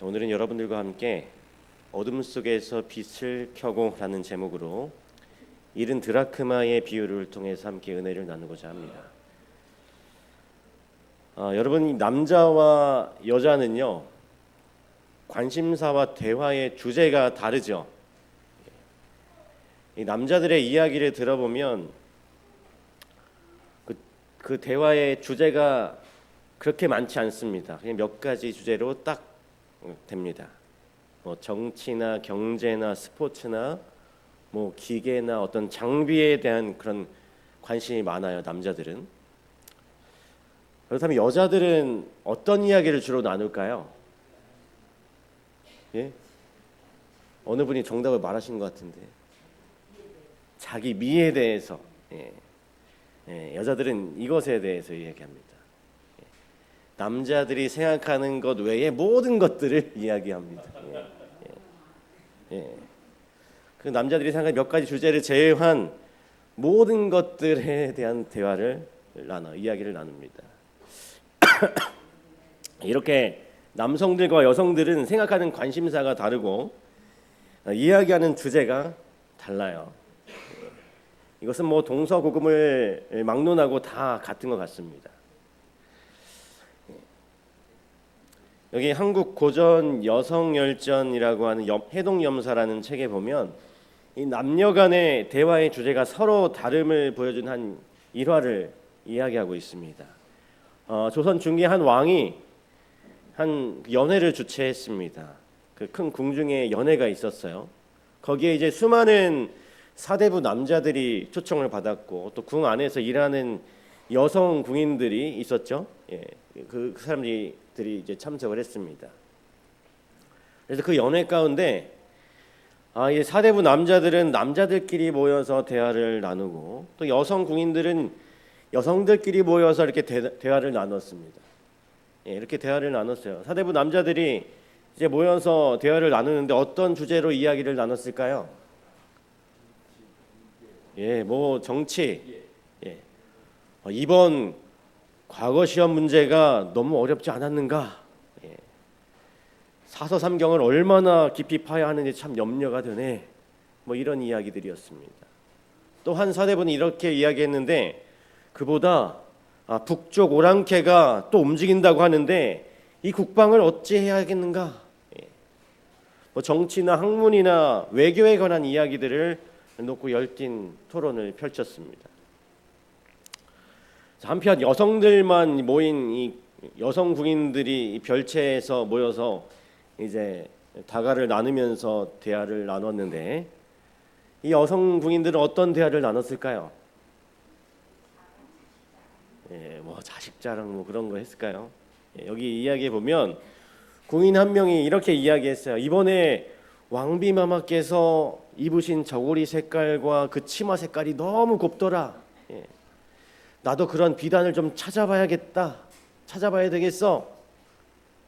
오늘은 여러분들과 함께 어둠 속에서 빛을 켜고 라는 제목으로 이른 드라크마의 비유를 통해서 함께 은혜를 나누고자 합니다. 여러분, 남자와 여자는요, 관심사와 대화의 주제가 다르죠. 이 남자들의 이야기를 들어보면 그 대화의 주제가 그렇게 많지 않습니다. 그냥 몇 가지 주제로 딱 됩니다. 뭐 정치나 경제나 스포츠나 뭐 기계나 어떤 장비에 대한 그런 관심이 많아요, 남자들은. 그렇다면 여자들은 어떤 이야기를 주로 나눌까요? 예? 어느 분이 정답을 말하신 것 같은데. 자기 미에 대해서. 여자들은 이것에 대해서 이야기합니다. 남자들이 생각하는 것 외에 모든 것들을 이야기합니다. 그 남자들이 생각하는 몇 가지 주제를 제외한 모든 것들에 대한 이야기를 나눕니다. 이렇게 남성들과 여성들은 생각하는 관심사가 다르고 이야기하는 주제가 달라요. 이것은 뭐 동서고금을 막론하고 다 같은 것 같습니다. 여기 한국 고전 여성열전이라고 하는 해동염사라는 책에 보면 이 남녀 간의 대화의 주제가 서로 다름을 보여준 한 일화를 이야기하고 있습니다. 조선 중기 한 왕이 한 연회를 주최했습니다. 그 큰 궁중에 연회가 있었어요. 거기에 이제 수많은 사대부 남자들이 초청을 받았고 또 궁 안에서 일하는 여성 궁인들이 있었죠. 그 사람들이 이제 참석을 했습니다. 그래서 그 연회 가운데 이 사대부 남자들은 남자들끼리 모여서 대화를 나누고 또 여성 궁인들은 여성들끼리 모여서 이렇게 대화를 나눴습니다. 이렇게 대화를 나눴어요. 사대부 남자들이 이제 모여서 대화를 나누는데 어떤 주제로 이야기를 나눴을까요? 뭐 정치. 이번 과거 시험 문제가 너무 어렵지 않았는가? 사서삼경을 얼마나 깊이 파야 하는지 참 염려가 되네. 뭐 이런 이야기들이었습니다. 또 한 사대부는 이렇게 이야기했는데 그보다 북쪽 오랑캐가 또 움직인다고 하는데 이 국방을 어찌 해야 하겠는가? 뭐 정치나 학문이나 외교에 관한 이야기들을 놓고 열띤 토론을 펼쳤습니다. 한편 여성들만 모인 이 여성 궁인들이 별채에서 모여서 이제 다가를 나누면서 대화를 나눴는데 이 여성 궁인들은 어떤 대화를 나눴을까요? 뭐 자식 자랑 뭐 그런 거 했을까요? 여기 이야기해 보면 궁인 한 명이 이렇게 이야기했어요. 이번에 왕비마마께서 입으신 저고리 색깔과 그 치마 색깔이 너무 곱더라. 나도 그런 비단을 좀 찾아봐야 되겠어.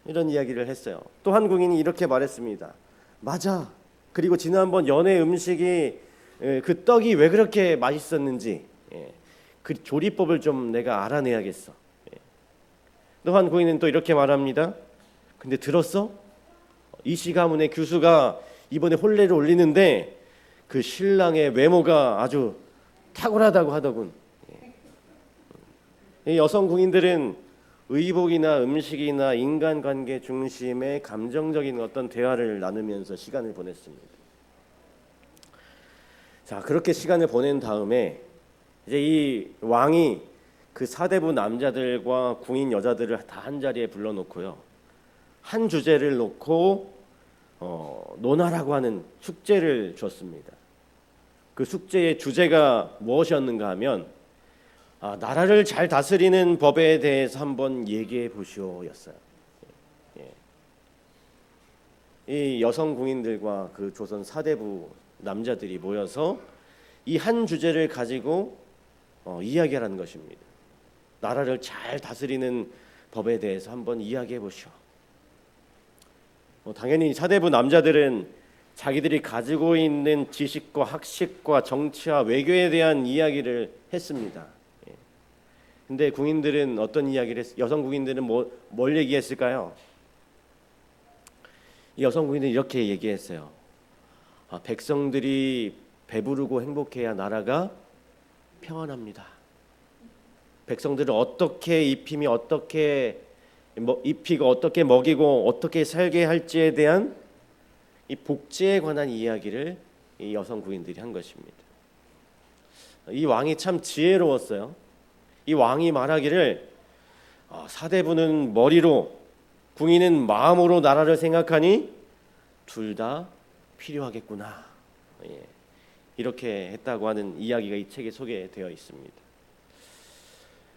이런 이야기를 했어요. 또 한 궁인이 이렇게 말했습니다. 맞아. 그리고 지난번 연회 음식이 그 떡이 왜 그렇게 맛있었는지 그 조리법을 좀 내가 알아내야겠어. 또 한 궁인은 또 이렇게 말합니다. 근데 들었어? 이씨 가문의 교수가 이번에 혼례를 올리는데 그 신랑의 외모가 아주 탁월하다고 하더군. 이 여성 궁인들은 의복이나 음식이나 인간관계 중심의 감정적인 어떤 대화를 나누면서 시간을 보냈습니다. 자, 그렇게 시간을 보낸 다음에 이제 이 왕이 그 사대부 남자들과 궁인 여자들을 다 한 자리에 불러놓고요, 한 주제를 놓고 논하라고 하는 숙제를 줬습니다. 그 숙제의 주제가 무엇이었는가 하면 나라를 잘 다스리는 법에 대해서 한번 얘기해 보시오였어요. 이 여성 궁인들과 그 조선 사대부 남자들이 모여서 이 한 주제를 가지고 이야기하라는 것입니다. 나라를 잘 다스리는 법에 대해서 한번 이야기해 보시오. 당연히 사대부 남자들은 자기들이 가지고 있는 지식과 학식과 정치와 외교에 대한 이야기를 했습니다. 근데 궁인들은 어떤 이야기를 여성 궁인들은 뭘 얘기했을까요? 이 여성 부인은 이렇게 얘기했어요. 백성들이 배부르고 행복해야 나라가 평안합니다. 백성들을 어떻게 입히며 어떻게 입히고 어떻게 먹이고 어떻게 살게 할지에 대한 이 복지에 관한 이야기를 이 여성 부인들이 한 것입니다. 이 왕이 참 지혜로웠어요. 이 왕이 말하기를 사대부는 머리로 궁이는 마음으로 나라를 생각하니 둘 다 필요하겠구나. 이렇게 했다고 하는 이야기가 이 책에 소개되어 있습니다.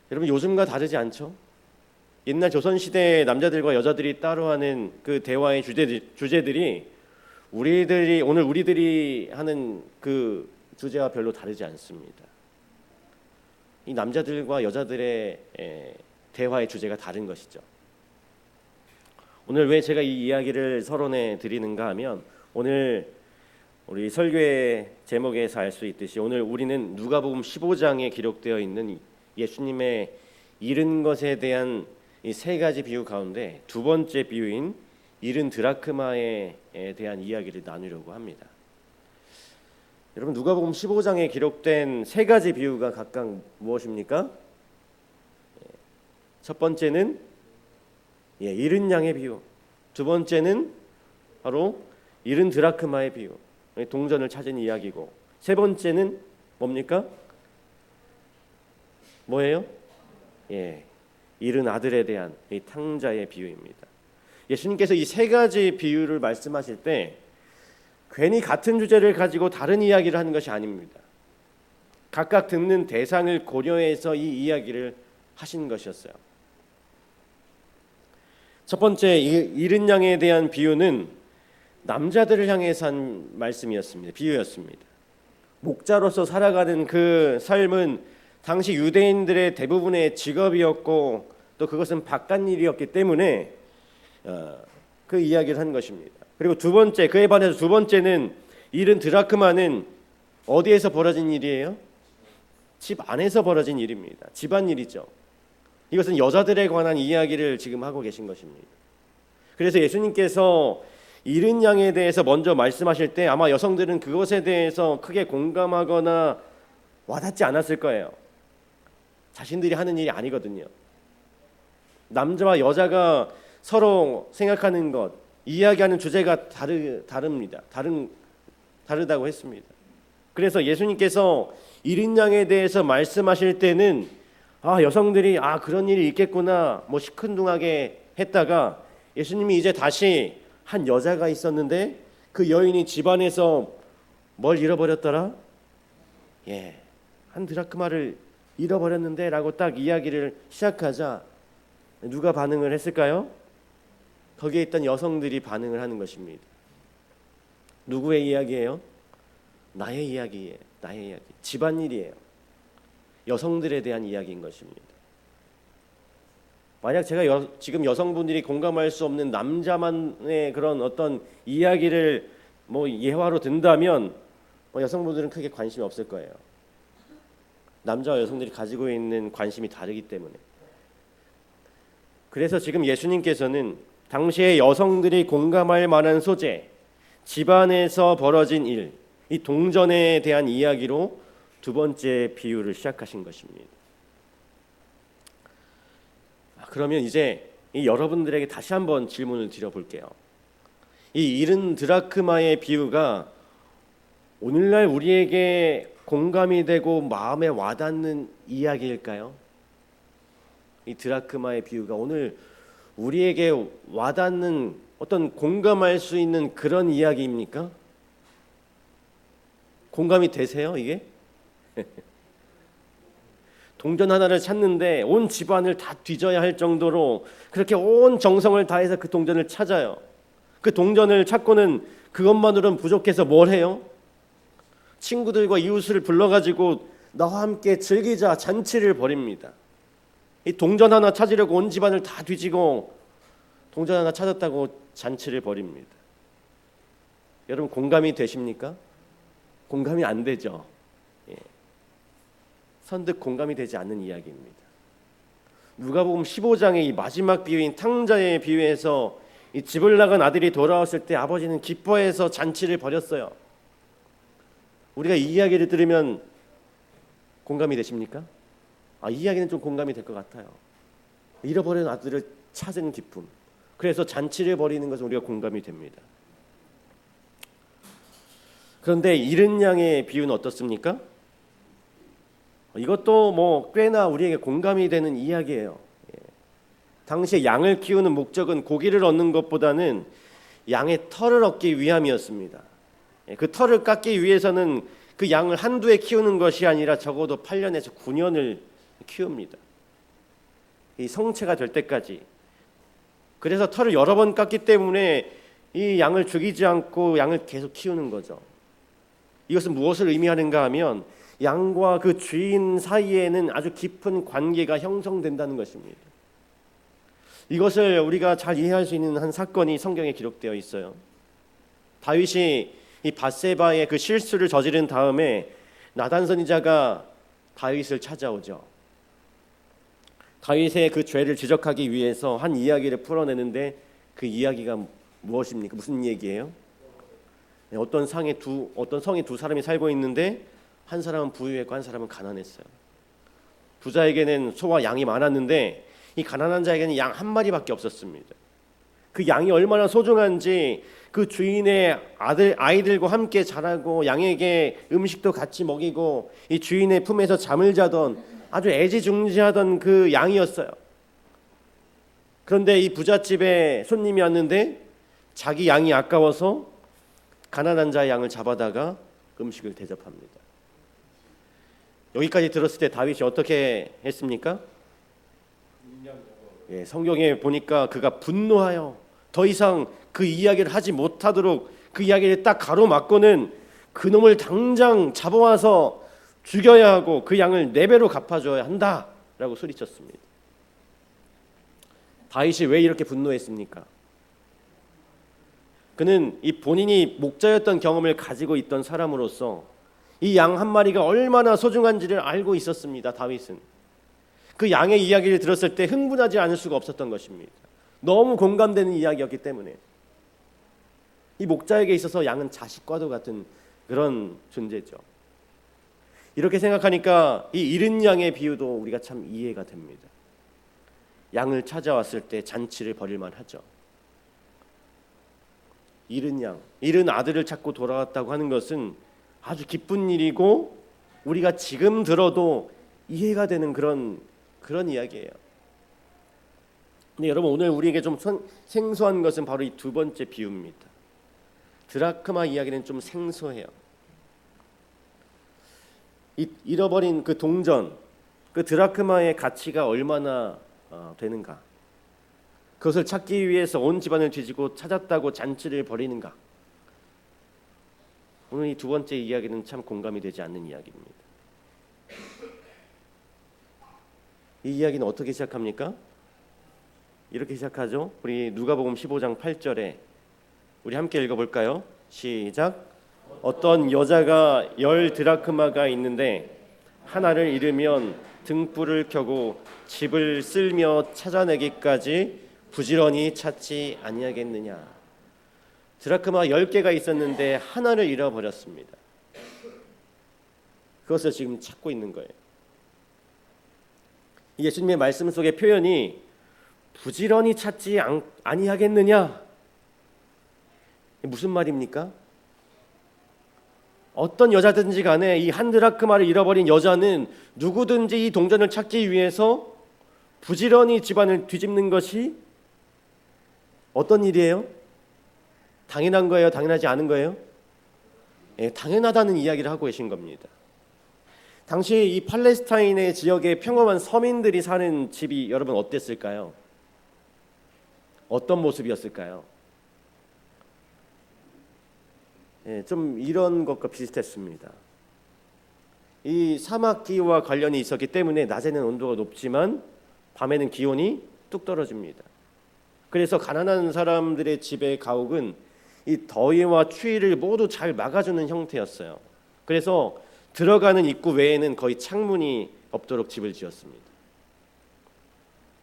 여러분, 요즘과 다르지 않죠? 옛날 조선시대의 남자들과 여자들이 따로 하는 그 대화의 주제들이 오늘 우리들이 하는 그 주제와 별로 다르지 않습니다. 이 남자들과 여자들의 대화의 주제가 다른 것이죠. 오늘 왜 제가 이 이야기를 서론해 드리는가 하면, 오늘 우리 설교의 제목에서 알 수 있듯이 오늘 우리는 누가복음 15장에 기록되어 있는 예수님의 잃은 것에 대한 이 세 가지 비유 가운데 두 번째 비유인 잃은 드라크마에 대한 이야기를 나누려고 합니다. 여러분, 누가복음 15장에 기록된 세 가지 비유가 각각 무엇입니까? 첫 번째는 잃은 양의 비유, 두 번째는 바로 잃은 드라크마의 비유, 동전을 찾은 이야기고, 세 번째는 뭡니까? 뭐예요? 잃은 아들에 대한 이 탕자의 비유입니다. 예수님께서 이 세 가지 비유를 말씀하실 때 괜히 같은 주제를 가지고 다른 이야기를 하는 것이 아닙니다. 각각 듣는 대상을 고려해서 이 이야기를 하신 것이었어요. 첫 번째, 잃은 양에 대한 비유는 남자들을 향해서 한 말씀이었습니다. 비유였습니다. 목자로서 살아가는 그 삶은 당시 유대인들의 대부분의 직업이었고, 또 그것은 바깥일이었기 때문에 그 이야기를 한 것입니다. 그리고 두 번째, 그에 반해서 두 번째는 잃은 드라크마는 어디에서 벌어진 일이에요? 집 안에서 벌어진 일입니다. 집안일이죠. 이것은 여자들에 관한 이야기를 지금 하고 계신 것입니다. 그래서 예수님께서 잃은 양에 대해서 먼저 말씀하실 때 아마 여성들은 그것에 대해서 크게 공감하거나 와닿지 않았을 거예요. 자신들이 하는 일이 아니거든요. 남자와 여자가 서로 생각하는 것, 이야기하는 주제가 다릅니다. 다르다고 했습니다. 그래서 예수님께서 잃은 양에 대해서 말씀하실 때는 여성들이 그런 일이 있겠구나 시큰둥하게 했다가, 예수님이 이제 다시 한 여자가 있었는데 그 여인이 집안에서 뭘 잃어버렸더라? 한 드라크마를 잃어버렸는데 라고 딱 이야기를 시작하자 누가 반응을 했을까요? 거기에 있던 여성들이 반응을 하는 것입니다. 누구의 이야기예요? 나의 이야기예요. 나의 이야기. 집안일이에요. 여성들에 대한 이야기인 것입니다. 만약 제가 지금 여성분들이 공감할 수 없는 남자만의 그런 어떤 이야기를 예화로 든다면 여성분들은 크게 관심이 없을 거예요. 남자와 여성들이 가지고 있는 관심이 다르기 때문에. 그래서 지금 예수님께서는 당시의 여성들이 공감할 만한 소재, 집안에서 벌어진 일, 이 동전에 대한 이야기로 두 번째 비유를 시작하신 것입니다. 그러면 이제 여러분들에게 다시 한번 질문을 드려볼게요. 이 잃은 드라크마의 비유가 오늘날 우리에게 공감이 되고 마음에 와닿는 이야기일까요? 이 드라크마의 비유가 오늘 우리에게 와닿는 어떤 공감할 수 있는 그런 이야기입니까? 공감이 되세요, 이게? 동전 하나를 찾는데 온 집안을 다 뒤져야 할 정도로 그렇게 온 정성을 다해서 그 동전을 찾아요. 그 동전을 찾고는 그것만으로는 부족해서 뭘 해요? 친구들과 이웃을 불러가지고 나와 함께 즐기자 잔치를 벌입니다. 이 동전 하나 찾으려고 온 집안을 다 뒤지고 동전 하나 찾았다고 잔치를 벌입니다. 여러분, 공감이 되십니까? 공감이 안 되죠. 선뜻 공감이 되지 않는 이야기입니다. 누가복음 15장의 이 마지막 비유인 탕자의 비유에서 이 집을 나간 아들이 돌아왔을 때 아버지는 기뻐해서 잔치를 벌였어요. 우리가 이 이야기를 들으면 공감이 되십니까? 이 이야기는 좀 공감이 될 것 같아요. 잃어버린 아들을 찾은 기쁨. 그래서 잔치를 벌이는 것은 우리가 공감이 됩니다. 그런데 잃은 양의 비유는 어떻습니까? 이것도 꽤나 우리에게 공감이 되는 이야기예요. 당시에 양을 키우는 목적은 고기를 얻는 것보다는 양의 털을 얻기 위함이었습니다. 그 털을 깎기 위해서는 그 양을 한두 해 키우는 것이 아니라 적어도 8년에서 9년을 키웁니다. 이 성체가 될 때까지. 그래서 털을 여러 번 깎기 때문에 이 양을 죽이지 않고 양을 계속 키우는 거죠. 이것은 무엇을 의미하는가 하면 양과 그 주인 사이에는 아주 깊은 관계가 형성된다는 것입니다. 이것을 우리가 잘 이해할 수 있는 한 사건이 성경에 기록되어 있어요. 다윗이 이 밧세바의 그 실수를 저지른 다음에 나단 선지자가 다윗을 찾아오죠. 다윗의 그 죄를 지적하기 위해서 한 이야기를 풀어내는데 그 이야기가 무엇입니까? 무슨 얘기예요? 어떤 성에 두 사람이 살고 있는데 한 사람은 부유했고 한 사람은 가난했어요. 부자에게는 소와 양이 많았는데 이 가난한 자에게는 양 한 마리밖에 없었습니다. 그 양이 얼마나 소중한지 그 주인의 아이들과 함께 자라고 양에게 음식도 같이 먹이고 이 주인의 품에서 잠을 자던 아주 애지중지하던 그 양이었어요. 그런데 이 부잣집에 손님이 왔는데 자기 양이 아까워서 가난한 자의 양을 잡아다가 음식을 대접합니다. 여기까지 들었을 때 다윗이 어떻게 했습니까? 성경에 보니까 그가 분노하여 더 이상 그 이야기를 하지 못하도록 그 이야기를 딱 가로막고는 그놈을 당장 잡아와서 죽여야 하고 그 양을 4배로 갚아줘야 한다라고 소리쳤습니다. 다윗이 왜 이렇게 분노했습니까? 그는 이 본인이 목자였던 경험을 가지고 있던 사람으로서 이 양 한 마리가 얼마나 소중한지를 알고 있었습니다. 다윗은 그 양의 이야기를 들었을 때 흥분하지 않을 수가 없었던 것입니다. 너무 공감되는 이야기였기 때문에. 이 목자에게 있어서 양은 자식과도 같은 그런 존재죠. 이렇게 생각하니까 이 잃은 양의 비유도 우리가 참 이해가 됩니다. 양을 찾아왔을 때 잔치를 벌일 만하죠. 잃은 양, 잃은 아들을 찾고 돌아왔다고 하는 것은 아주 기쁜 일이고 우리가 지금 들어도 이해가 되는 그런 이야기예요. 근데 여러분 오늘 우리에게 좀 생소한 것은 바로 이 두 번째 비유입니다. 드라크마 이야기는 좀 생소해요. 잃어버린 그 동전, 그 드라크마의 가치가 얼마나 되는가? 그것을 찾기 위해서 온 집안을 뒤지고 찾았다고 잔치를 벌이는가? 오늘 이 두 번째 이야기는 참 공감이 되지 않는 이야기입니다. 이 이야기는 어떻게 시작합니까? 이렇게 시작하죠. 우리 누가복음 15장 8절에 우리 함께 읽어볼까요? 시작. 어떤 여자가 10 드라크마가 있는데 하나를 잃으면 등불을 켜고 집을 쓸며 찾아내기까지 부지런히 찾지 아니하겠느냐. 드라크마 10개가 있었는데 하나를 잃어버렸습니다. 그것을 지금 찾고 있는 거예요. 예수님의 말씀 속의 표현이 부지런히 찾지 아니하겠느냐. 무슨 말입니까? 어떤 여자든지 간에 이 한 드라크마를 잃어버린 여자는 누구든지 이 동전을 찾기 위해서 부지런히 집안을 뒤집는 것이 어떤 일이에요? 당연한 거예요? 당연하지 않은 거예요? 당연하다는 이야기를 하고 계신 겁니다. 당시 이 팔레스타인의 지역에 평범한 서민들이 사는 집이 여러분 어땠을까요? 어떤 모습이었을까요? 좀 이런 것과 비슷했습니다. 이 사막기와 관련이 있었기 때문에 낮에는 온도가 높지만 밤에는 기온이 뚝 떨어집니다. 그래서 가난한 사람들의 집의 가옥은 이 더위와 추위를 모두 잘 막아주는 형태였어요. 그래서 들어가는 입구 외에는 거의 창문이 없도록 집을 지었습니다.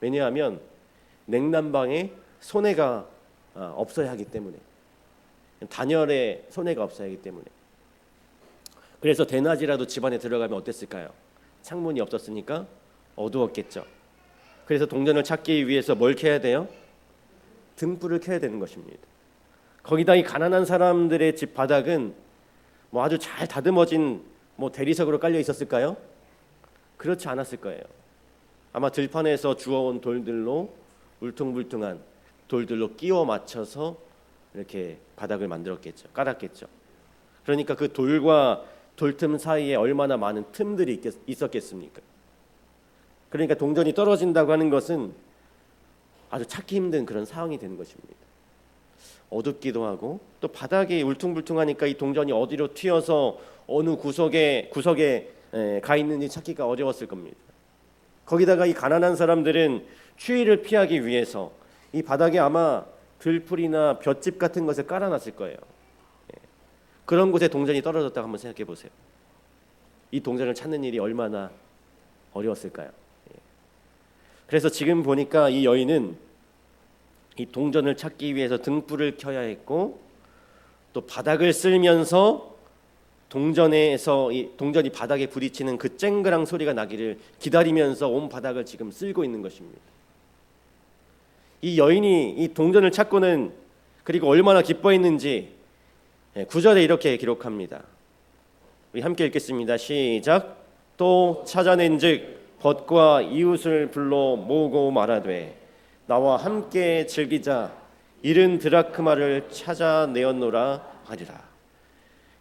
왜냐하면 냉난방에 손해가 없어야 하기 때문에, 단열에 손해가 없어야 하기 때문에. 그래서 대낮이라도 집안에 들어가면 어땠을까요? 창문이 없었으니까 어두웠겠죠. 그래서 동전을 찾기 위해서 뭘 켜야 돼요? 등불을 켜야 되는 것입니다. 거기다 이 가난한 사람들의 집 바닥은 뭐 아주 잘 다듬어진 뭐 대리석으로 깔려 있었을까요? 그렇지 않았을 거예요. 아마 들판에서 주워온 돌들로, 울퉁불퉁한 돌들로 끼워 맞춰서 이렇게 바닥을 만들었겠죠. 깔았겠죠. 그러니까 그 돌과 돌틈 사이에 얼마나 많은 틈들이 있었겠습니까? 그러니까 동전이 떨어진다고 하는 것은 아주 찾기 힘든 그런 상황이 되는 것입니다. 어둡기도 하고 또 바닥이 울퉁불퉁하니까 이 동전이 어디로 튀어서 어느 구석에 가 있는지 찾기가 어려웠을 겁니다. 거기다가 이 가난한 사람들은 추위를 피하기 위해서 이 바닥에 아마 들풀이나 볏짚 같은 것을 깔아놨을 거예요. 그런 곳에 동전이 떨어졌다고 한번 생각해 보세요. 이 동전을 찾는 일이 얼마나 어려웠을까요? 그래서 지금 보니까 이 여인은 이 동전을 찾기 위해서 등불을 켜야 했고 또 바닥을 쓸면서 동전에서 이 동전이 바닥에 부딪히는 그 쨍그랑 소리가 나기를 기다리면서 온 바닥을 지금 쓸고 있는 것입니다. 이 여인이 이 동전을 찾고는 그리고 얼마나 기뻐했는지 9절에 이렇게 기록합니다. 우리 함께 읽겠습니다. 시작. 또 찾아낸즉 벗과 이웃을 불러 모으고 말하되 나와 함께 즐기자 잃은 드라크마를 찾아내었노라 하리라.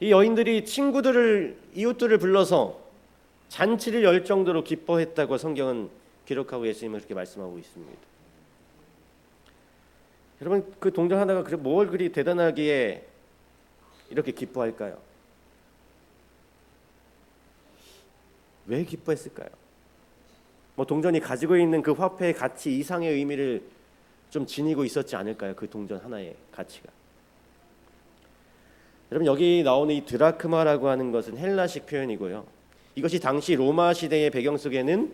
이 여인들이 친구들을 이웃들을 불러서 잔치를 열 정도로 기뻐했다고 성경은 기록하고 예수님은 그렇게 말씀하고 있습니다. 여러분 그 동전 하나가 뭘 그리 대단하기에 이렇게 기뻐할까요? 왜 기뻐했을까요? 뭐 동전이 가지고 있는 그 화폐의 가치 이상의 의미를 좀 지니고 있었지 않을까요? 그 동전 하나의 가치가. 여러분 여기 나오는 이 드라크마라고 하는 것은 헬라식 표현이고요. 이것이 당시 로마 시대의 배경 속에는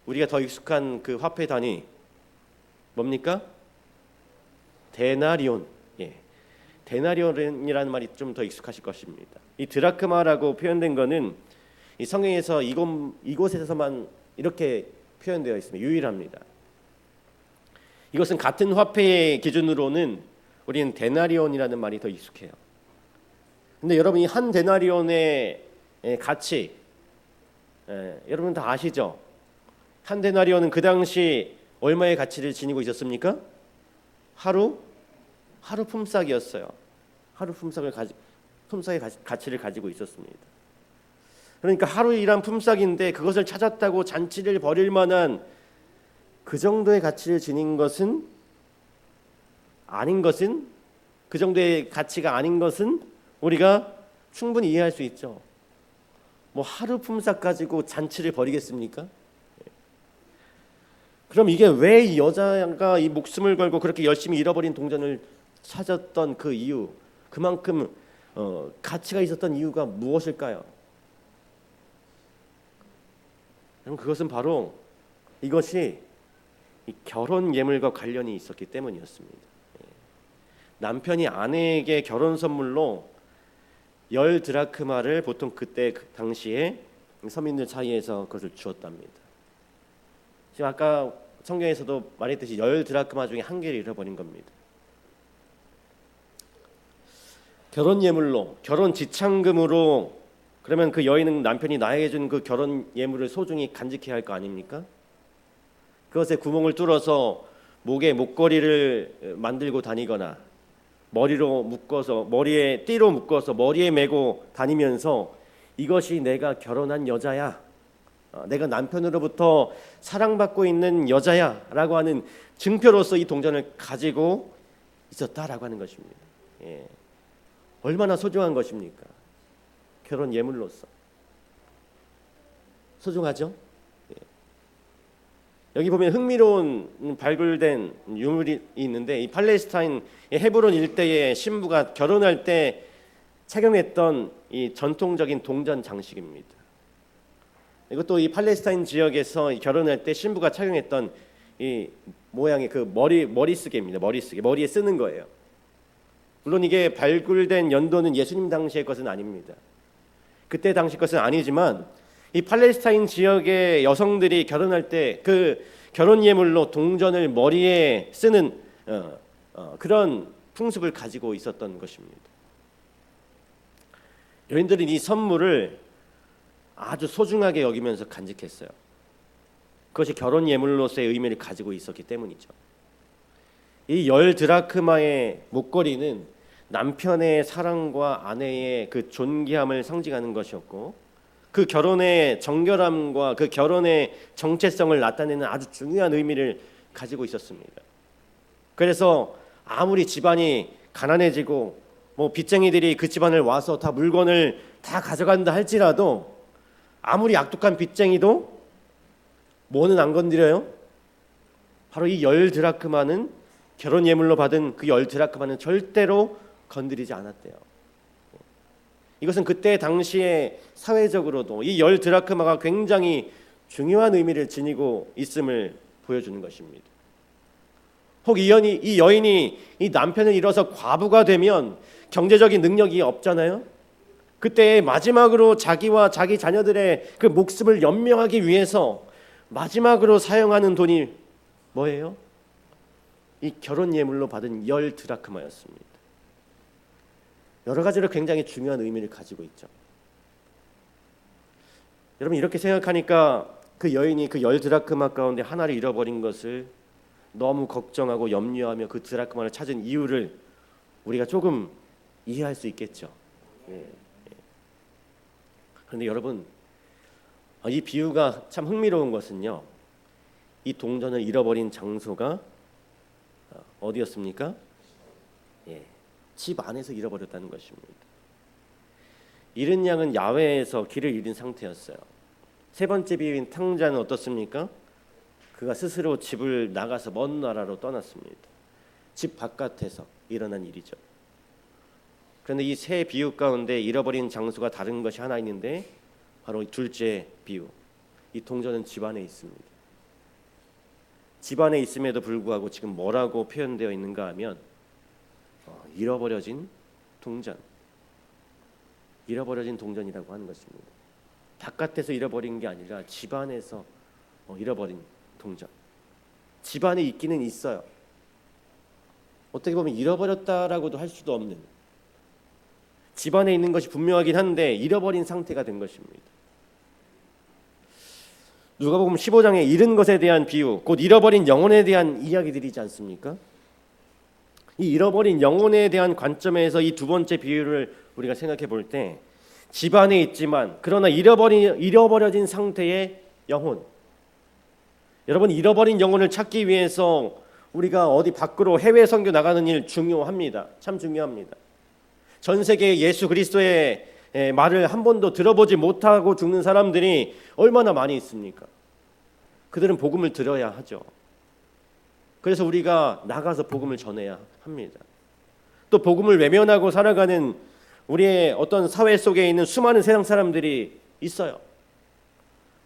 우리가 더 익숙한 그 화폐 단위 뭡니까? 데나리온. 데나리온이라는 말이 좀 더 익숙하실 것입니다. 이 드라크마라고 표현된 것은 이 성경에서 이곳에서만 이렇게 표현되어 있습니다. 유일합니다. 이것은 같은 화폐의 기준으로는 우리는 데나리온이라는 말이 더 익숙해요. 근데 여러분 이 한 데나리온의 가치 여러분 다 아시죠? 한 데나리온은 그 당시 얼마의 가치를 지니고 있었습니까? 하루 품삯이었어요. 하루 품삯의 가치를 가지고 있었습니다. 그러니까 하루 일한 품삯인데 그것을 찾았다고 잔치를 벌일 만한 그 정도의 가치를 지닌 것은 아닌 것은 그 정도의 가치가 아닌 것은 우리가 충분히 이해할 수 있죠. 뭐 하루 품삯 가지고 잔치를 벌이겠습니까? 그럼 이게 왜 이 여자가 이 목숨을 걸고 그렇게 열심히 잃어버린 동전을 찾았던 그 이유, 그만큼 가치가 있었던 이유가 무엇일까요? 여러분 그것은 바로 이것이 이 결혼 예물과 관련이 있었기 때문이었습니다. 남편이 아내에게 결혼 선물로 10 드라크마를 보통 그때 그 당시에 서민들 사이에서 그것을 주었답니다. 지금 아까 성경에서도 말했듯이 10 드라크마 중에 한 개를 잃어버린 겁니다. 결혼 예물로, 결혼 지참금으로, 그러면 그 여인은 남편이 나에게 준 그 결혼 예물을 소중히 간직해야 할 거 아닙니까? 그것에 구멍을 뚫어서 목에 목걸이를 만들고 다니거나 머리에 띠로 묶어서 머리에 메고 다니면서 이것이 내가 결혼한 여자야, 내가 남편으로부터 사랑받고 있는 여자야 라고 하는 증표로서 이 동전을 가지고 있었다라고 하는 것입니다. 얼마나 소중한 것입니까? 결혼 예물로서 소중하죠? 여기 보면 흥미로운 발굴된 유물이 있는데 이 팔레스타인 헤브론 일대의 신부가 결혼할 때 착용했던 이 전통적인 동전 장식입니다. 이것도 이 팔레스타인 지역에서 결혼할 때 신부가 착용했던 이 모양의 그 머리쓰개입니다. 머리쓰개, 머리에 쓰는 거예요. 물론 이게 발굴된 연도는 예수님 당시의 것은 아닙니다. 그때 당시 것은 아니지만 이 팔레스타인 지역의 여성들이 결혼할 때 그 결혼 예물로 동전을 머리에 쓰는 그런 풍습을 가지고 있었던 것입니다. 여인들은 이 선물을 아주 소중하게 여기면서 간직했어요. 그것이 결혼 예물로서의 의미를 가지고 있었기 때문이죠. 이 10드라크마의 목걸이는 남편의 사랑과 아내의 그 존귀함을 상징하는 것이었고, 그 결혼의 정결함과 그 결혼의 정체성을 나타내는 아주 중요한 의미를 가지고 있었습니다. 그래서 아무리 집안이 가난해지고 빚쟁이들이 그 집안을 와서 다 물건을 다 가져간다 할지라도, 아무리 악독한 빚쟁이도 뭐는 안 건드려요? 바로 이 10드라크마는, 결혼 예물로 받은 그 10드라크마는 절대로 건드리지 않았대요. 이것은 그때 당시에 사회적으로도 이 10드라크마가 굉장히 중요한 의미를 지니고 있음을 보여주는 것입니다. 혹 이 여인이 이 남편을 잃어서 과부가 되면 경제적인 능력이 없잖아요. 그때 마지막으로 자기와 자기 자녀들의 그 목숨을 연명하기 위해서 마지막으로 사용하는 돈이 뭐예요? 이 결혼 예물로 받은 10드라크마였습니다. 여러 가지로 굉장히 중요한 의미를 가지고 있죠. 여러분, 이렇게 생각하니까 그 여인이 그 10드라크마 가운데 하나를 잃어버린 것을 너무 걱정하고 염려하며 그 드라크마를 찾은 이유를 우리가 조금 이해할 수 있겠죠. 그런데 여러분, 이 비유가 참 흥미로운 것은요, 이 동전을 잃어버린 장소가 어디였습니까? 집 안에서 잃어버렸다는 것입니다. 잃은 양은 야외에서 길을 잃은 상태였어요. 세 번째 비유인 탕자는 어떻습니까? 그가 스스로 집을 나가서 먼 나라로 떠났습니다. 집 바깥에서 일어난 일이죠. 그런데 이 세 비유 가운데 잃어버린 장소가 다른 것이 하나 있는데, 바로 둘째 비유, 이 동전은 집 안에 있습니다. 집 안에 있음에도 불구하고 지금 뭐라고 표현되어 있는가 하면 잃어버려진 동전이라고 하는 것입니다. 바깥에서 잃어버린 게 아니라 집 안에서 잃어버린 동전. 집 안에 있기는 있어요. 어떻게 보면 잃어버렸다라고도 할 수도 없는, 집 안에 있는 것이 분명하긴 한데 잃어버린 상태가 된 것입니다. 누가복음 15장에 잃은 것에 대한 비유, 곧 잃어버린 영혼에 대한 이야기들이지 않습니까? 이 잃어버린 영혼에 대한 관점에서 이 두 번째 비유를 우리가 생각해 볼 때, 집 안에 있지만 그러나 잃어버려진 상태의 영혼. 여러분, 잃어버린 영혼을 찾기 위해서 우리가 어디 밖으로 해외 선교 나가는 일 중요합니다. 참 중요합니다. 전 세계에 예수 그리스도의 말을 한 번도 들어보지 못하고 죽는 사람들이 얼마나 많이 있습니까? 그들은 복음을 들어야 하죠. 그래서 우리가 나가서 복음을 전해야 합니다. 또 복음을 외면하고 살아가는 우리의 어떤 사회 속에 있는 수많은 세상 사람들이 있어요.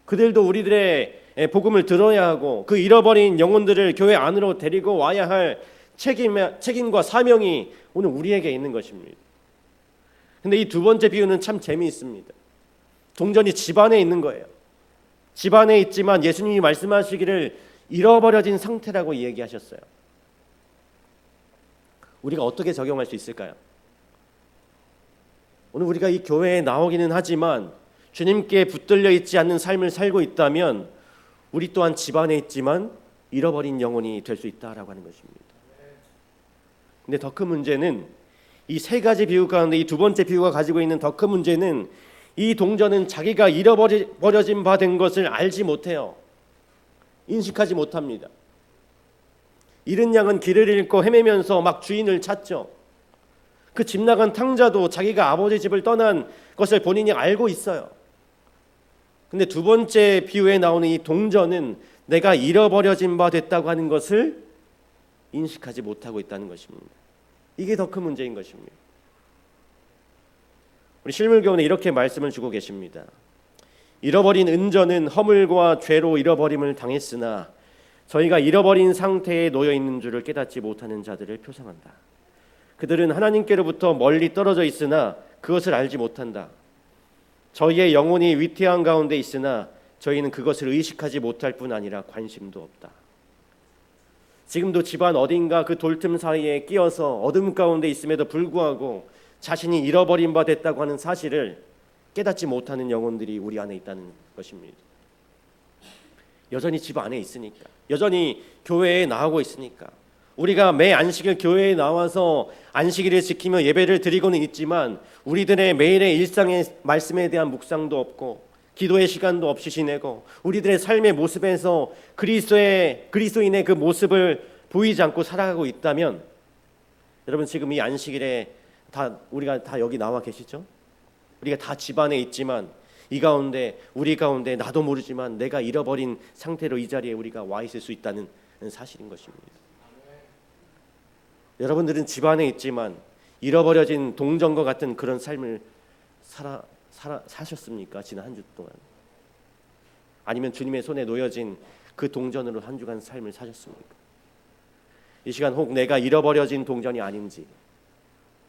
그들도 우리들의 복음을 들어야 하고, 그 잃어버린 영혼들을 교회 안으로 데리고 와야 할 책임과 사명이 오늘 우리에게 있는 것입니다. 근데 이 두 번째 비유는 참 재미있습니다. 동전이 집 안에 있는 거예요. 집 안에 있지만 예수님이 말씀하시기를 잃어버려진 상태라고 얘기하셨어요. 우리가 어떻게 적용할 수 있을까요? 오늘 우리가 이 교회에 나오기는 하지만 주님께 붙들려 있지 않는 삶을 살고 있다면, 우리 또한 집 안에 있지만 잃어버린 영혼이 될 수 있다라고 하는 것입니다. 근데 더 큰 문제는, 이 세 가지 비유 가운데 이 두 번째 비유가 가지고 있는 더 큰 문제는, 이 동전은 자기가 잃어버려진 바 된 것을 알지 못해요. 인식하지 못합니다. 잃은 양은 길을 잃고 헤매면서 막 주인을 찾죠. 그 집 나간 탕자도 자기가 아버지 집을 떠난 것을 본인이 알고 있어요. 근데 두 번째 비유에 나오는 이 동전은 내가 잃어버려진 바 됐다고 하는 것을 인식하지 못하고 있다는 것입니다. 이게 더 큰 문제인 것입니다. 우리 실물교훈에 이렇게 말씀을 주고 계십니다. 잃어버린 은전은 허물과 죄로 잃어버림을 당했으나 저희가 잃어버린 상태에 놓여 있는 줄을 깨닫지 못하는 자들을 표상한다. 그들은 하나님께로부터 멀리 떨어져 있으나 그것을 알지 못한다. 저희의 영혼이 위태한 가운데 있으나 저희는 그것을 의식하지 못할 뿐 아니라 관심도 없다. 지금도 집안 어딘가 그 돌틈 사이에 끼어서 어둠 가운데 있음에도 불구하고 자신이 잃어버린 바 됐다고 하는 사실을 깨닫지 못하는 영혼들이 우리 안에 있다는 것입니다. 여전히 집 안에 있으니까, 여전히 교회에 나오고 있으니까, 우리가 매 안식일 교회에 나와서 안식일을 지키며 예배를 드리고는 있지만 우리들의 매일의 일상의 말씀에 대한 묵상도 없고 기도의 시간도 없이 지내고 우리들의 삶의 모습에서 그리스도인의 그 모습을 보이지 않고 살아가고 있다면, 여러분 지금 이 안식일에 우리가 다 여기 나와 계시죠? 우리가 다 집안에 있지만 이 가운데 우리 가운데 나도 모르지만 내가 잃어버린 상태로 이 자리에 우리가 와 있을 수 있다는 사실인 것입니다. 여러분들은 집안에 있지만 잃어버려진 동전과 같은 그런 삶을 사셨습니까? 지난 한 주 동안. 아니면 주님의 손에 놓여진 그 동전으로 한 주간 삶을 사셨습니까? 이 시간 혹 내가 잃어버려진 동전이 아닌지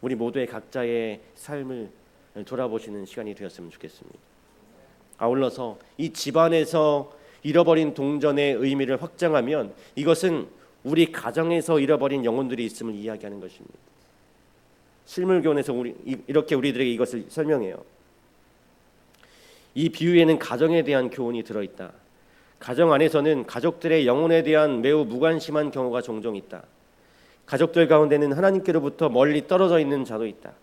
우리 모두의 각자의 삶을 돌아보시는 시간이 되었으면 좋겠습니다. 아울러서 이 집안에서 잃어버린 동전의 의미를 확장하면 이것은 우리 가정에서 잃어버린 영혼들이 있음을 이야기하는 것입니다. 실물교훈에서 이렇게 우리들에게 이것을 설명해요. 이 비유에는 가정에 대한 교훈이 들어있다. 가정 안에서는 가족들의 영혼에 대한 매우 무관심한 경우가 종종 있다. 가족들 가운데는 하나님께로부터 멀리 떨어져 있는 자도 있다.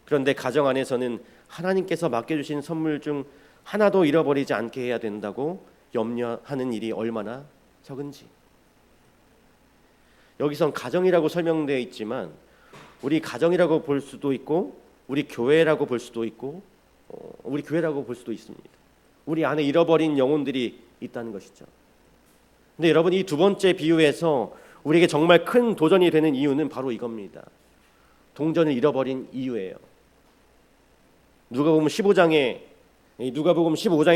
그런데 가정 안에서는 하나님께서 맡겨주신 선물 중 하나도 잃어버리지 않게 해야 된다고 염려하는 일이 얼마나 적은지. 여기선 가정이라고 설명되어 있지만 우리 가정이라고 볼 수도 있고 우리 교회라고 볼 수도 있고 우리 교회라고 볼 수도 있습니다. 우리 안에 잃어버린 영혼들이 있다는 것이죠. 근데 여러분, 이 두 번째 비유에서 우리에게 정말 큰 도전이 되는 이유는 바로 이겁니다. 동전을 잃어버린 이유예요. 누가복음 15장에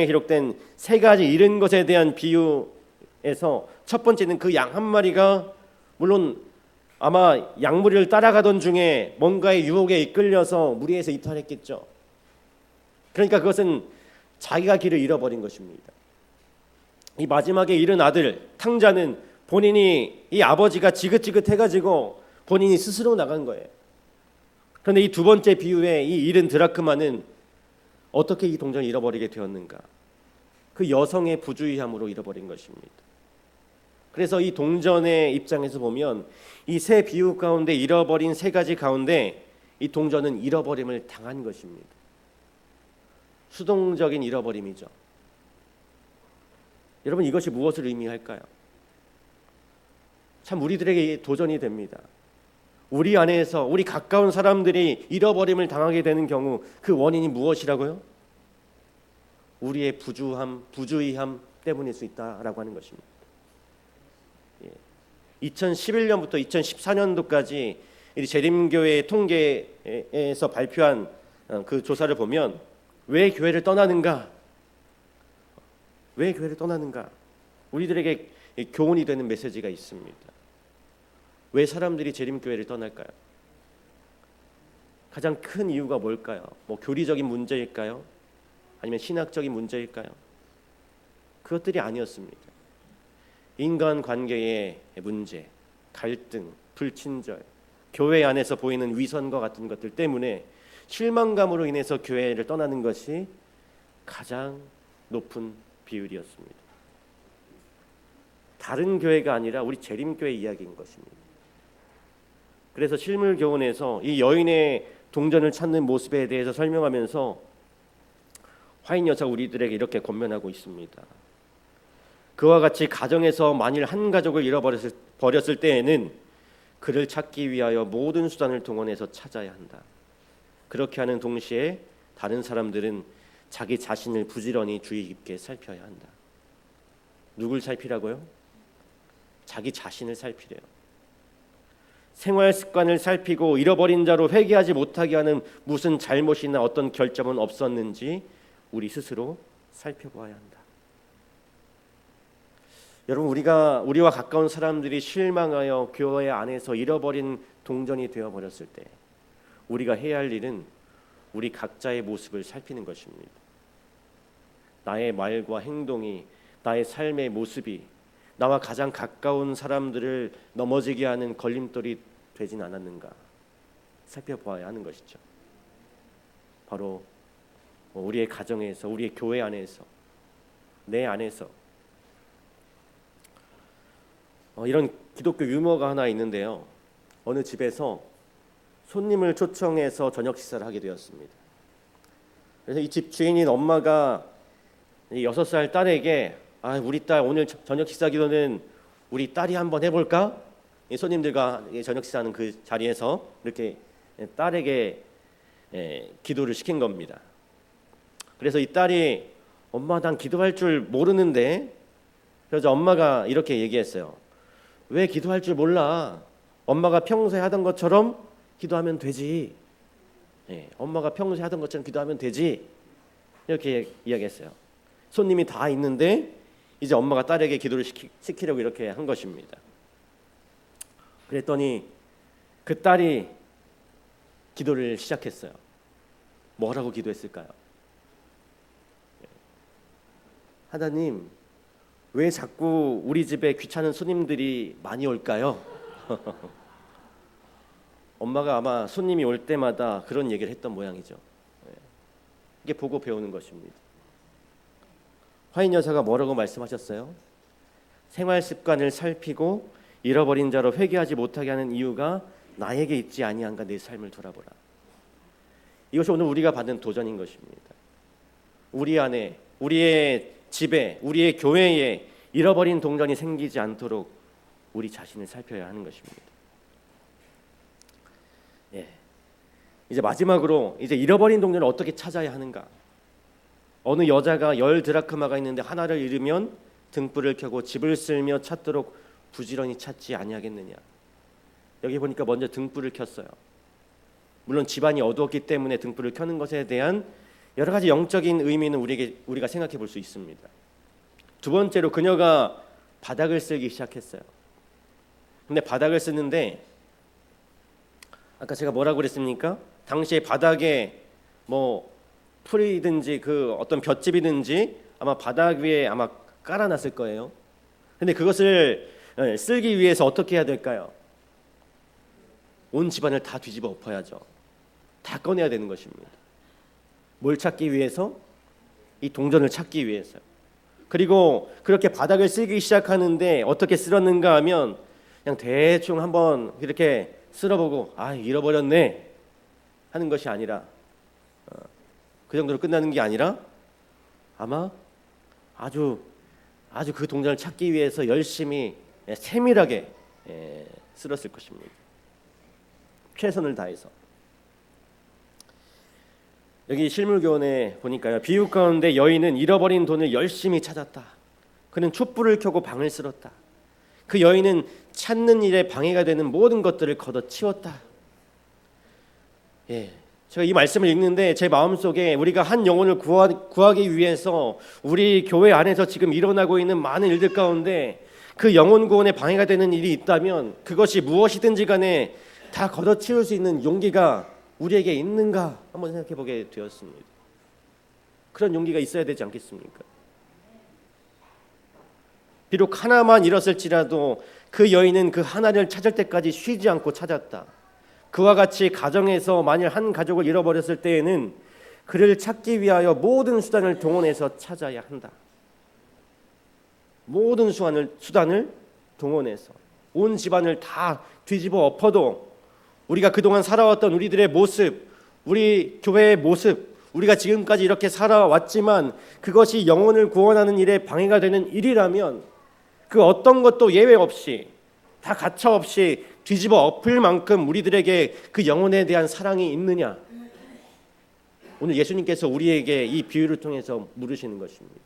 기록된 세 가지 잃은 것에 대한 비유에서 첫 번째는 그 양 한 마리가 물론 아마 양무리를 따라가던 중에 뭔가의 유혹에 이끌려서 무리에서 이탈했겠죠. 그러니까 그것은 자기가 길을 잃어버린 것입니다. 이 마지막에 잃은 아들 탕자는 본인이 이 아버지가 지긋지긋해가지고 본인이 스스로 나간 거예요. 그런데 이 두 번째 비유에 이 잃은 드라크마는 어떻게 이 동전을 잃어버리게 되었는가? 그 여성의 부주의함으로 잃어버린 것입니다. 그래서 이 동전의 입장에서 보면 이 세 비유 가운데 잃어버린 세 가지 가운데 이 동전은 잃어버림을 당한 것입니다. 수동적인 잃어버림이죠. 여러분, 이것이 무엇을 의미할까요? 참 우리들에게 도전이 됩니다. 우리 안에서 우리 가까운 사람들이 잃어버림을 당하게 되는 경우 그 원인이 무엇이라고요? 우리의 부주의함 때문일 수 있다라고 하는 것입니다. 2011년부터 2014년도까지 재림교회 통계에서 발표한 그 조사를 보면 왜 교회를 떠나는가? 왜 교회를 떠나는가? 우리들에게 교훈이 되는 메시지가 있습니다. 왜 사람들이 재림교회를 떠날까요? 가장 큰 이유가 뭘까요? 교리적인 문제일까요? 아니면 신학적인 문제일까요? 그것들이 아니었습니다. 인간관계의 문제, 갈등, 불친절, 교회 안에서 보이는 위선과 같은 것들 때문에 실망감으로 인해서 교회를 떠나는 것이 가장 높은 비율이었습니다. 다른 교회가 아니라 우리 재림교회 이야기인 것입니다. 그래서 실물교훈에서 이 여인의 동전을 찾는 모습에 대해서 설명하면서 화인 여사가 우리들에게 이렇게 권면하고 있습니다. 그와 같이 가정에서 만일 한 가족을 잃어버렸을 때에는 그를 찾기 위하여 모든 수단을 동원해서 찾아야 한다. 그렇게 하는 동시에 다른 사람들은 자기 자신을 부지런히 주의 깊게 살펴야 한다. 누굴 살피라고요? 자기 자신을 살피래요. 생활 습관을 살피고 잃어버린 자로 회개하지 못하게 하는 무슨 잘못이나 어떤 결점은 없었는지 우리 스스로 살펴보아야 한다. 여러분, 우리와 가까운 사람들이 실망하여 교회 안에서 잃어버린 동전이 되어 버렸을 때 우리가 해야 할 일은 우리 각자의 모습을 살피는 것입니다. 나의 말과 행동이, 나의 삶의 모습이 나와 가장 가까운 사람들을 넘어지게 하는 걸림돌이 되진 않았는가 살펴보아야 하는 것이죠. 바로 우리의 가정에서, 우리의 교회 안에서, 내 안에서. 이런 기독교 유머가 하나 있는데요. 어느 집에서 손님을 초청해서 저녁 식사를 하게 되었습니다. 그래서 이 집 주인인 엄마가 6살 딸에게 우리 딸 오늘 저녁 식사 기도는 우리 딸이 한번 해볼까? 손님들과 저녁 식사하는 그 자리에서 이렇게 딸에게 기도를 시킨 겁니다. 그래서 이 딸이 엄마 난 기도할 줄 모르는데. 그래서 엄마가 이렇게 얘기했어요. 왜 기도할 줄 몰라? 엄마가 평소에 하던 것처럼 기도하면 되지. 엄마가 평소에 하던 것처럼 기도하면 되지. 이렇게 이야기했어요. 손님이 다 있는데 이제 엄마가 딸에게 기도를 시키려고 이렇게 한 것입니다. 그랬더니 그 딸이 기도를 시작했어요. 뭐라고 기도했을까요? 하나님, 왜 자꾸 우리 집에 귀찮은 손님들이 많이 올까요? 엄마가 아마 손님이 올 때마다 그런 얘기를 했던 모양이죠. 이게 보고 배우는 것입니다. 화인 여사가 뭐라고 말씀하셨어요? 생활 습관을 살피고 잃어버린 자로 회개하지 못하게 하는 이유가 나에게 있지 아니한가 내 삶을 돌아보라. 이것이 오늘 우리가 받는 도전인 것입니다. 우리 안에, 우리의 집에, 우리의 교회에 잃어버린 동전이 생기지 않도록 우리 자신을 살펴야 하는 것입니다. 이제 마지막으로 이제 잃어버린 동전을 어떻게 찾아야 하는가? 어느 여자가 10드라크마가 있는데 하나를 잃으면 등불을 켜고 집을 쓸며 찾도록 부지런히 찾지 아니하겠느냐. 여기 보니까 먼저 등불을 켰어요. 물론 집안이 어두웠기 때문에 등불을 켜는 것에 대한 여러 가지 영적인 의미는 우리가 생각해 볼 수 있습니다. 두 번째로 그녀가 바닥을 쓸기 시작했어요. 근데 바닥을 쓰는데 아까 제가 뭐라고 그랬습니까? 당시에 바닥에 뭐 풀이든지 그 어떤 볏짚이든지 아마 바닥 위에 아마 깔아놨을 거예요. 근데 그것을 쓸기 위해서 어떻게 해야 될까요? 온 집안을 다 뒤집어 엎어야죠. 다 꺼내야 되는 것입니다. 뭘 찾기 위해서? 이 동전을 찾기 위해서. 그리고 그렇게 바닥을 쓸기 시작하는데 어떻게 쓸었는가 하면 그냥 대충 한번 이렇게 쓸어보고 잃어버렸네 하는 것이 아니라 그 정도로 끝나는 게 아니라 아마 아주 그 동전을 찾기 위해서 열심히 세밀하게 쓸었을 것입니다. 최선을 다해서. 여기 실물교훈에 보니까요. 비유 가운데 여인은 잃어버린 돈을 열심히 찾았다. 그는 촛불을 켜고 방을 쓸었다. 그 여인은 찾는 일에 방해가 되는 모든 것들을 걷어치웠다. 제가 이 말씀을 읽는데 제 마음속에 우리가 한 영혼을 구하기 위해서 우리 교회 안에서 지금 일어나고 있는 많은 일들 가운데 그 영혼 구원에 방해가 되는 일이 있다면 그것이 무엇이든지 간에 다 걷어치울 수 있는 용기가 우리에게 있는가 한번 생각해 보게 되었습니다. 그런 용기가 있어야 되지 않겠습니까? 비록 하나만 잃었을지라도 그 여인은 그 하나를 찾을 때까지 쉬지 않고 찾았다. 그와 같이 가정에서 만일 한 가족을 잃어버렸을 때에는 그를 찾기 위하여 모든 수단을 동원해서 찾아야 한다. 모든 수단을 동원해서 온 집안을 다 뒤집어 엎어도 우리가 그동안 살아왔던 우리들의 모습, 우리 교회의 모습, 우리가 지금까지 이렇게 살아왔지만 그것이 영혼을 구원하는 일에 방해가 되는 일이라면 그 어떤 것도 예외 없이 다 가차 없이 뒤집어 엎을 만큼 우리들에게 그 영혼에 대한 사랑이 있느냐? 오늘 예수님께서 우리에게 이 비유를 통해서 물으시는 것입니다.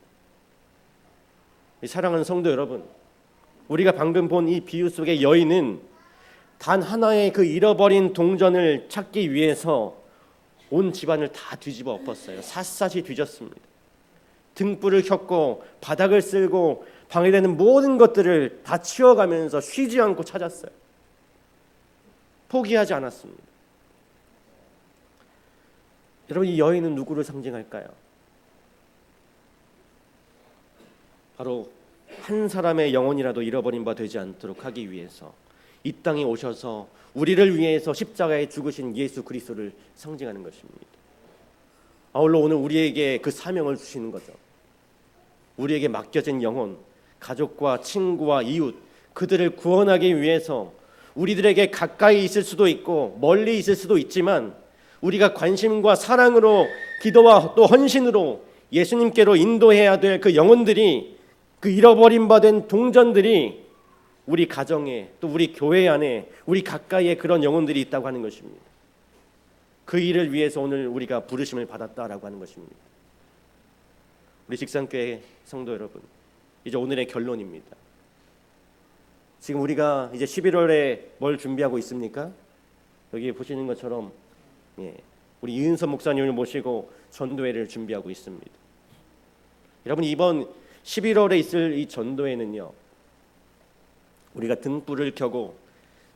사랑하는 성도 여러분, 우리가 방금 본 이 비유 속의 여인은 단 하나의 그 잃어버린 동전을 찾기 위해서 온 집안을 다 뒤집어 엎었어요. 샅샅이 뒤졌습니다. 등불을 켰고 바닥을 쓸고 방해되는 모든 것들을 다 치워가면서 쉬지 않고 찾았어요. 포기하지 않았습니다. 여러분, 이 여인은 누구를 상징할까요? 바로 한 사람의 영혼이라도 잃어버린 바 되지 않도록 하기 위해서 이 땅에 오셔서 우리를 위해서 십자가에 죽으신 예수 그리스도를 상징하는 것입니다. 아울러 오늘 우리에게 그 사명을 주시는 거죠. 우리에게 맡겨진 영혼, 가족과 친구와 이웃, 그들을 구원하기 위해서 우리들에게 가까이 있을 수도 있고 멀리 있을 수도 있지만 우리가 관심과 사랑으로, 기도와 또 헌신으로 예수님께로 인도해야 될 그 영혼들이, 그 잃어버린 바 된 동전들이 우리 가정에, 또 우리 교회 안에, 우리 가까이에 그런 영혼들이 있다고 하는 것입니다. 그 일을 위해서 오늘 우리가 부르심을 받았다라고 하는 것입니다. 우리 직산교회 성도 여러분, 이제 오늘의 결론입니다. 지금 우리가 이제 11월에 뭘 준비하고 있습니까? 여기 보시는 것처럼 우리 이은섭 목사님을 모시고 전도회를 준비하고 있습니다. 여러분, 이번 11월에 있을 이 전도회는요, 우리가 등불을 켜고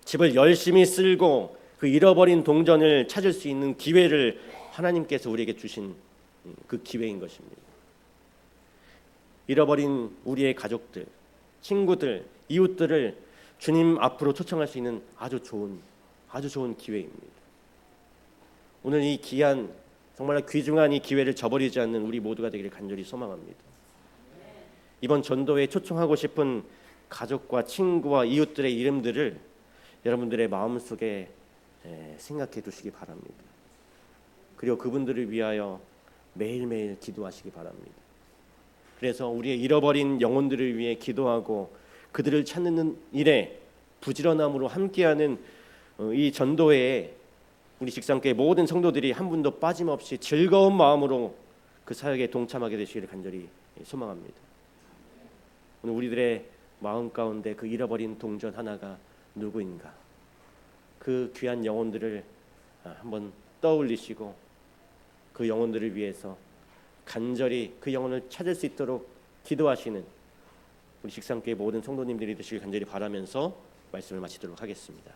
집을 열심히 쓸고 그 잃어버린 동전을 찾을 수 있는 기회를 하나님께서 우리에게 주신 그 기회인 것입니다. 잃어버린 우리의 가족들, 친구들, 이웃들을 주님 앞으로 초청할 수 있는 아주 좋은 기회입니다. 오늘 이 귀한, 정말 귀중한 이 기회를 저버리지 않는 우리 모두가 되기를 간절히 소망합니다. 이번 전도회에 초청하고 싶은 가족과 친구와 이웃들의 이름들을 여러분들의 마음속에 생각해 두시기 바랍니다. 그리고 그분들을 위하여 매일매일 기도하시기 바랍니다. 그래서 우리의 잃어버린 영혼들을 위해 기도하고 그들을 찾는 일에 부지런함으로 함께하는 이 전도회에 우리 직산교회 모든 성도들이 한 분도 빠짐없이 즐거운 마음으로 그 사역에 동참하게 되시기를 간절히 소망합니다. 오늘 우리들의 마음 가운데 그 잃어버린 동전 하나가 누구인가, 그 귀한 영혼들을 한번 떠올리시고 그 영혼들을 위해서 간절히 그 영혼을 찾을 수 있도록 기도하시는 우리 직산교회 모든 성도님들이 되시길 간절히 바라면서 말씀을 마치도록 하겠습니다.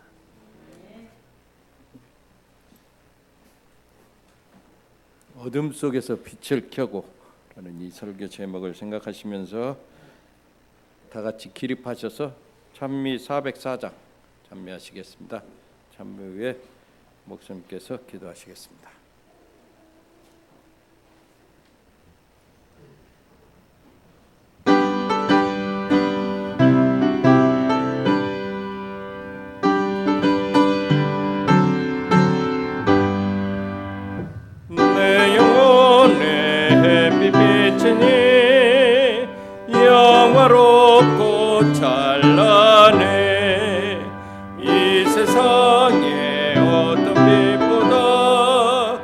어둠 속에서 빛을 켜고 라는 이 설교 제목을 생각하시면서 다 같이 기립하셔서 찬미 404장 찬미하시겠습니다. 찬미 후에 목사님께서 기도하시겠습니다. 내 영혼의 빛비치니 영화롭고 찬란해. 이 세상의 어떤 빛보다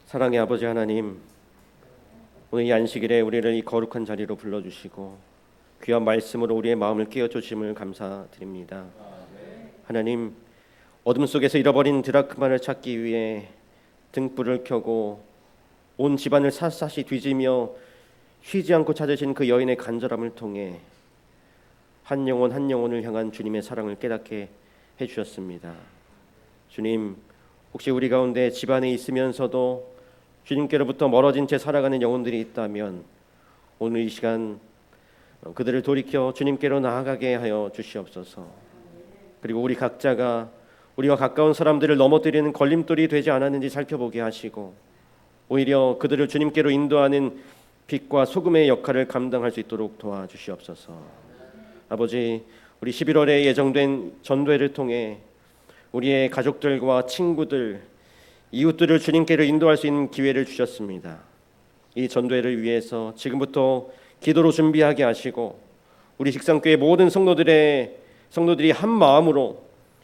사랑의 아버지 하나님, 오늘 이 안식일에 우리를 이 거룩한 자리로 불러주시고 귀한 말씀으로 우리의 마음을 깨워주심을 감사드립니다. 하나님, 어둠 속에서 잃어버린 드라크마를 찾기 위해 등불을 켜고 온 집안을 샅샅이 뒤지며 쉬지 않고 찾으신 그 여인의 간절함을 통해 한 영혼 한 영혼을 향한 주님의 사랑을 깨닫게 해주셨습니다. 주님, 혹시 우리 가운데 집안에 있으면서도 주님께로부터 멀어진 채 살아가는 영혼들이 있다면 오늘 이 시간 그들을 돌이켜 주님께로 나아가게 하여 주시옵소서. 그리고 우리 각자가 우리와 가까운 사람들을 넘어뜨리는 걸림돌이 되지 않았는지 살펴보게 하시고 오히려 그들을 주님께로 인도하는 빛과 소금의 역할을 감당할 수 있도록 도와주시옵소서. 아버지, 우리 11월에 예정된 전도회를 통해 우리의 가족들과 친구들, 이웃들을 주님께로 인도할 수 있는 기회를 주셨습니다. 이 전도회를 위해서 지금부터 기도로 준비하게 하시고 우리 식상교회 모든 성도들이 한 마음으로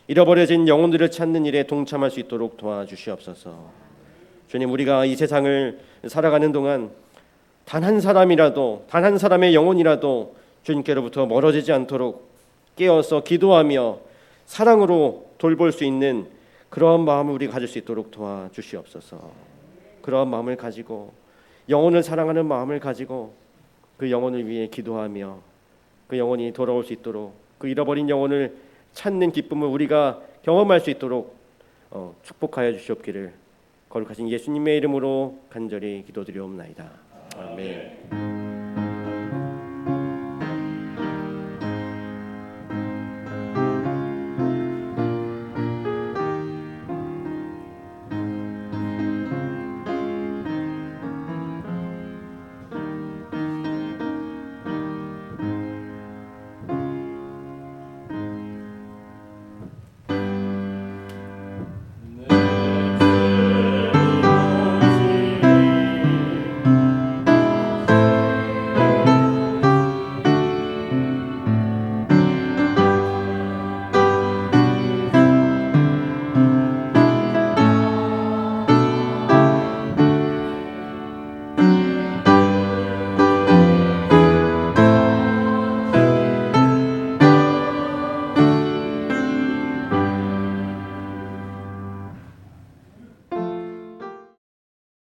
잃어버려진 영혼들을 찾는 일에 동참할 수 있도록 도와주시옵소서. 주님, 우리가 이 세상을 살아가는 동안 단 한 사람이라도, 단 한 사람의 영혼이라도 주님께로부터 멀어지지 않도록 깨어서 기도하며 사랑으로 돌볼 수 있는 그러한 마음을 우리 가질 수 있도록 도와주시옵소서. 그러한 마음을 가지고 영혼을 사랑하는 마음을 가지고 그 영혼을 위해 기도하며 그 영혼이 돌아올 수 있도록 그 잃어버린 영혼을 찾는 기쁨을 우리가 경험할 수 있도록 축복하여 주시옵기를 거룩하신 예수님의 이름으로 간절히 기도드리옵나이다. 아멘.